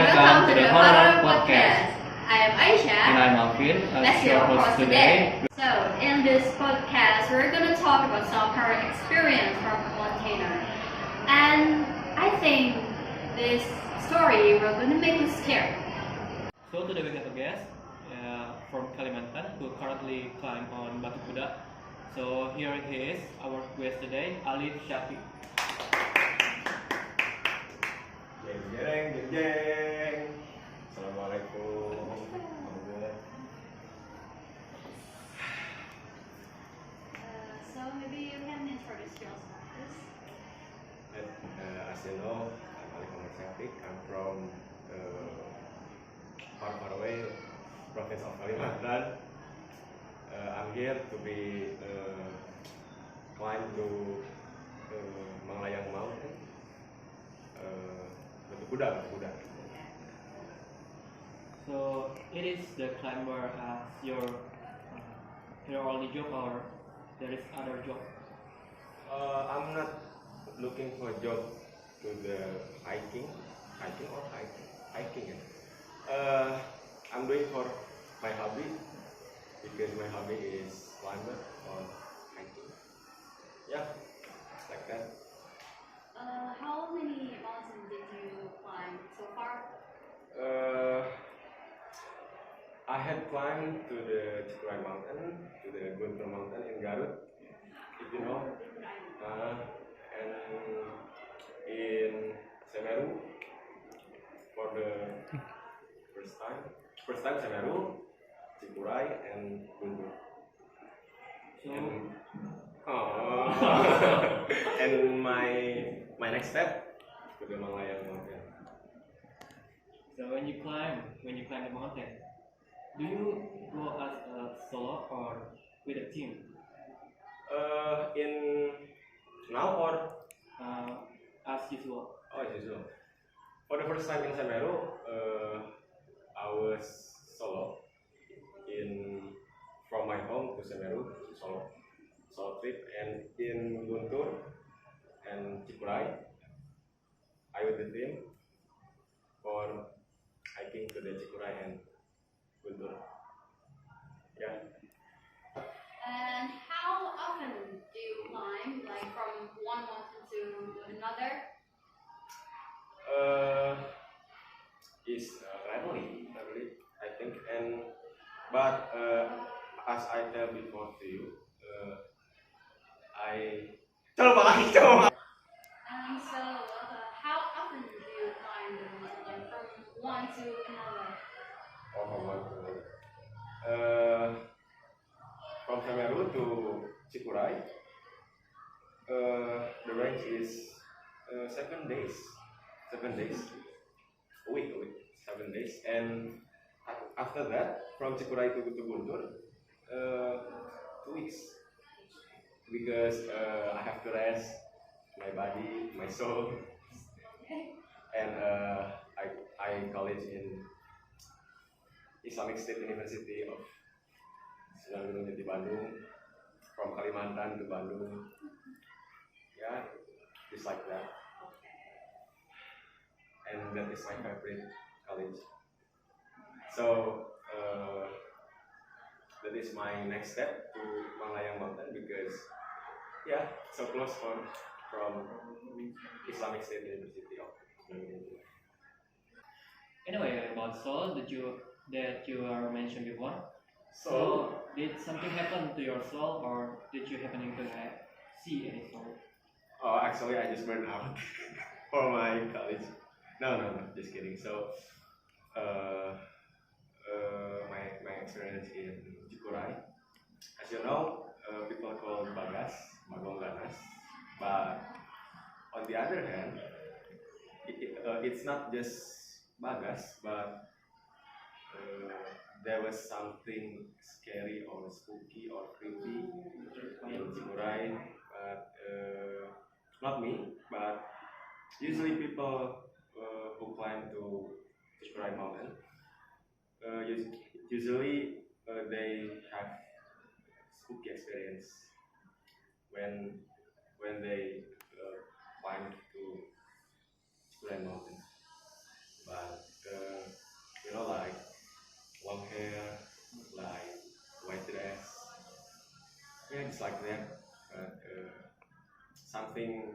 welcome to the Horror Podcast. I am Aisyah. And I'm Alvin, as your host today. So, in this podcast, we're going to talk about some horror experience from a container. And I think this story will going to make you scared. So today we have a guest from Kalimantan who currently climb on Batu Kuda. So here he is, our guest today, Alif Syafiq. Jeng. Assalamualaikum. So maybe you can introduce yourself, please. As you know, I'm Alif Syafiq. I'm from far away province of Kalimantan. I'm here to be climb to Malayang Mountain. Batu Kuda. So it is the climber your only job, or there is other job? I'm not looking for a job to the hiking. I'm doing for my hobby because my hobby is climber or hiking. Yeah, like that. How many mountains did you climb so far? I had climbed to the Gilbran mountain, to the Gilbran mountain in Garut, if you know, and in Semeru for the first time Semeru, Cikuray, and Gilbran. And my next step to the Malayang mountain. So when you climb the mountain, do you go as a solo or with a team? In now or As usual. as usual. For the first time in Semeru, I was solo from my home to Semeru, solo trip, and in Guntur and Cikuray, I with the team for hiking to the Cikuray and Guntur. Yeah. And how often do you climb, like from one mountain to another? Is rarely, I think, but as I tell before to you, coba. And so, how often do you climb the mountain from one to another? From Semeru to Cikuray, the range is 7 days. 7 days, a week, 7 days, and after that, from Cikuray to Guntur, 2 weeks, because I have to rest my body, my soul, and I college in Islamic State University of Sunan Gunung Jati Bandung, from Kalimantan to Bandung. Yeah, just like that. And that is my favorite college. So that is my next step to Malayang Mountain because so close from Islamic State University of Indonesia. Anyway, about soul that you are mentioned before. So did something happen to your soul, or did you happen to see any soul? actually I just burned out for my college. No, just kidding. So my experience in Cikuray, as you know, people call Bagas, Bagong Ganas, but on the other hand, it's not just Bagas, but there was something scary or spooky or creepy in Cikuray, but not me, but usually people who climb to Cikuray mountain, usually they have spooky experience when they climb to Gilbran mountain. But just like that, but something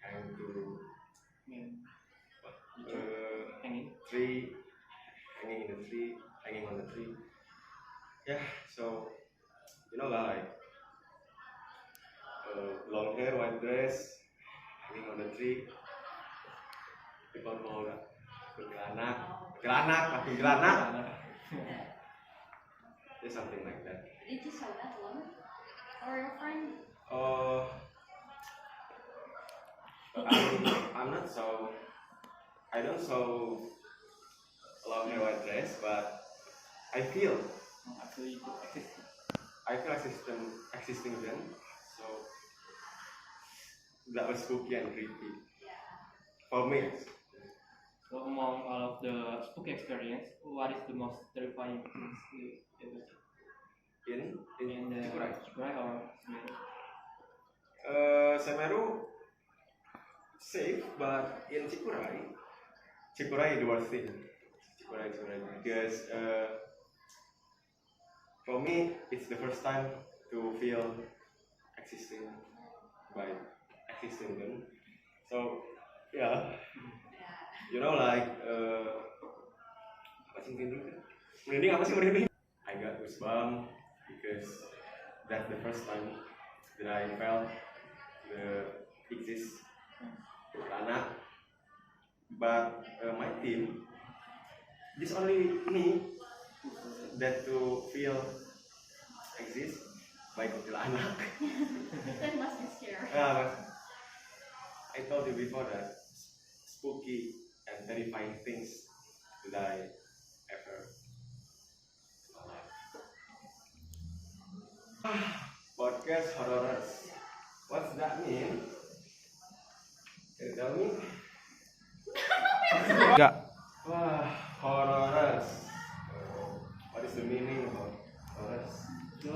hang to Hanging. tree, hanging in the tree, hanging on the tree. Yeah, so you know like long hair, white dress, hanging on the tree. People call that kuntilanak, kuntilanak. Just something like that. Did you saw that alone? Or your friend? I'm not so. I don't so long hair, white dress, but I feel. Actually, it exists. I feel existing then. So that was spooky and creepy Yeah. for me. So among all of the spooky experience, what is the most terrifying things you ever see? In the Chikurai or Semeru? Semeru safe, but in Chikurai the worst thing. Chikurai because for me it's the first time to feel existing them. So yeah, you know like apa sih merinding? I got goosebumps because that's the first time that I felt the exist anak. But my team, just only me that to feel exist by kuntilanak. That must be scary. I told you before that spooky and terrifying things that I ever in my life. Podcast horrors. What's that mean? Can you tell me? Enggak. Horrors. What is the meaning of horrors? So,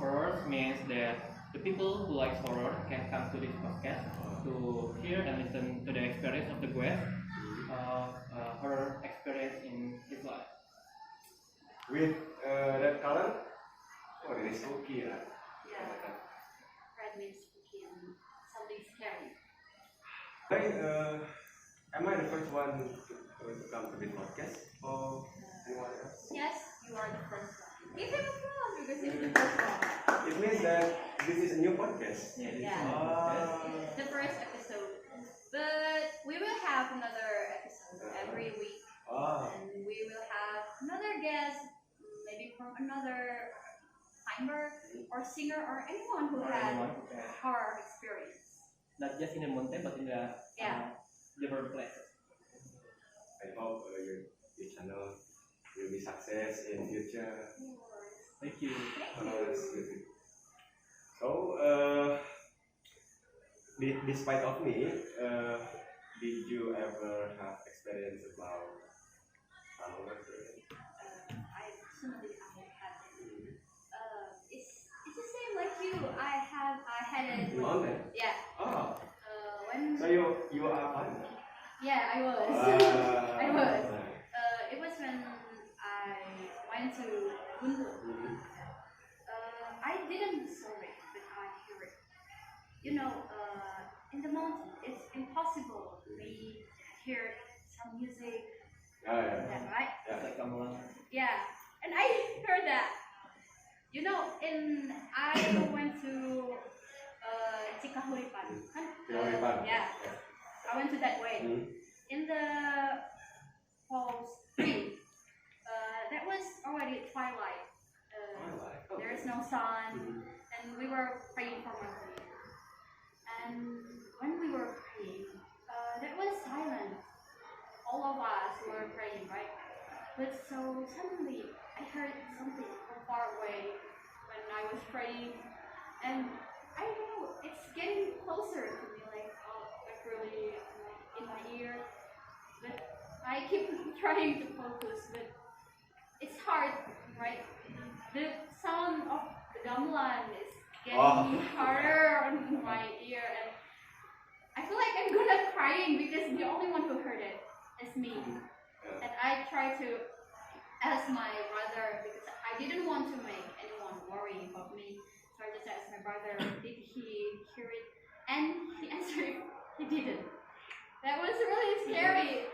horror means that the people who like horror can come to this podcast to hear and listen to the experience of the guest, horror experience in his life. With red color? Oh, it is spooky, yeah. Yeah. Red means spooky and something scary. Am I the first one to come to this podcast? Or anyone else? Yes, you are the first one. Give him applause because he's the first one. It means that this is a new podcast. Yeah. It's the first episode. But we will have another episode every week. And we will have another guest, maybe from another climber or singer or anyone who had horror experience. Not just in the mountain, but in the different places. I hope your channel will be success in future. Thank you. So, despite of me, did you ever have experience about horror? I personally had it. It's the same like you. I had it. Mountain? Yeah. Oh. When. So you are fun? Yeah, I was. I was. It was when I went to Guntur. I didn't saw it, but I hear it. You know, in the mountain, it's impossible. We hear some music. Yeah. That, right? It's like gamelan. Yeah, and I heard that. You know, I went to Cikahuripan. Yeah, I went to that way. In the falls 3, that was already twilight. There is no sun, and we were praying for my prayer. And when we were praying, that was silent. All of us were praying, right? But so suddenly, I heard something from far away when I was praying, and I don't know, it's getting closer to me, like really in my ear. But I keep trying to focus, but it's hard, right? The sound of the gamelan is getting harder on my ear, and I feel like I'm gonna crying because the only one who heard it is me. And I try to ask my brother because I didn't want to make anyone worry about me. my brother, did he hear it? And he answered, he didn't. That was really scary.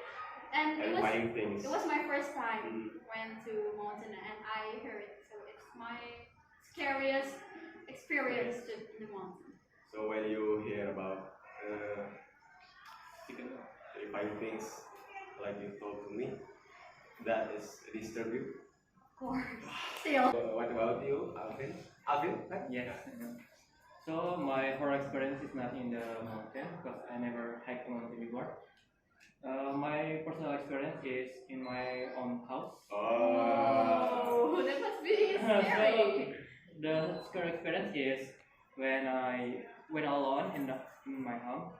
And And flying things. it was my first time went to mountain and I heard it. So it's my scariest experience in the mountain. So when you hear about terrifying things like you told to me, that is disturb you. Of course. Still. What about you, Alvin? Alvin, right? Yes. So my horror experience is not in the mountain because I never hiked a mountain before. My personal experience is in my own house. Oh, that must be scary. So the scary experience is when I went alone in my home.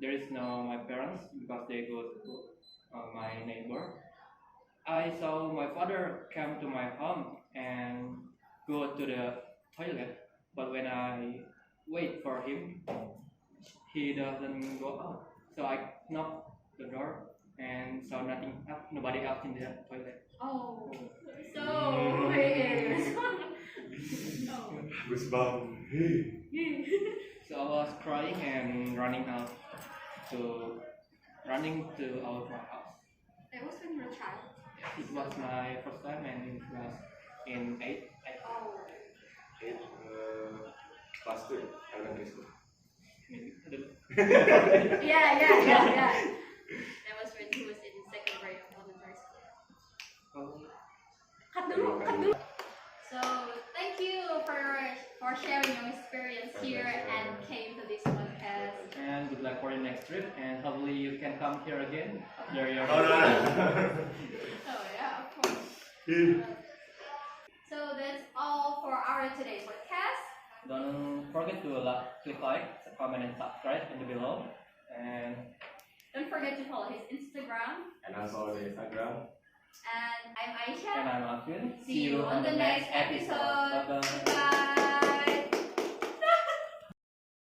There is no my parents because they go to my neighbor. I saw my father come to my home and go to the toilet, but when I wait for him, he doesn't go out. So I knocked the door and saw nobody else in the toilet. Oh, so weird. No. Goosebumps. So I was crying and running to out my house. That was when you were a child. It was my first time and it was in 8th. Oh. Class 2, elementary school. Yeah. That was when he was in second grade of elementary school. Cut dulu. So thank you for sharing your experience here and came to this podcast. And good luck for your next trip and hopefully you can come here again after your No. Oh yeah, of course. So that's all for our today's podcast. Don't forget to click like, comment and subscribe in the below. And Don't forget to follow his Instagram. And also the Instagram. And I'm Aisyah. I'm Alvin. See you on the next episode. Bye bye.